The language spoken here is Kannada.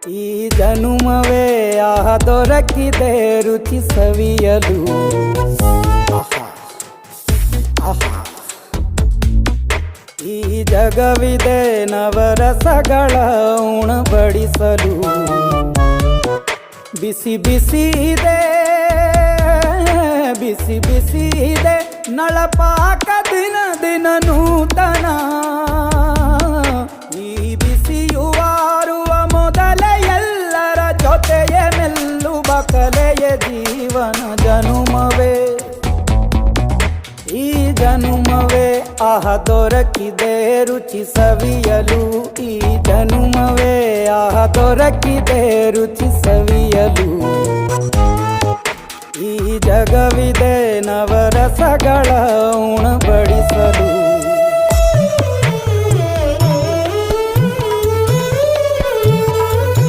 ಈ ಜನುಮವೇ ದೊರಕಿದೆ ರುಚಿ ಸವಿಯಲು. ಆಹಾ, ಆಹಾ. ಈ ಜಗವಿದೆ ನವರಸಗಳ ಉಣಬಡಿಸಲು. ಬಿಸಿ ಬಿಸಿ ಇದೆ, ಬಿಸಿ ಬಿಸಿ ಇದೆ ನಳಪಾಕ ದಿನ ದಿನ ನೂತನ. ಈ ಬಿಸಿಯುವಾರುವ ಮೊದಲೇ ಎಲ್ಲರ ಜೊತೆಯೇ ಮೆಲ್ಲುವ ಕಲೆಯ ಜೀವನ ಜನುಮವೇ. ಈ ಜನುಮವೇ ದೊರಕಿದೆ ರುಚಿ ಸವಿಯಲು. ಈ ಜನುಮವೇ ದೊರಕಿದೆ ರುಚಿ ಸವಿಯಲು. ಈ ಜಗವಿದೆ ನವರಸಗಳ ಉಣಬಡಿಸಲು.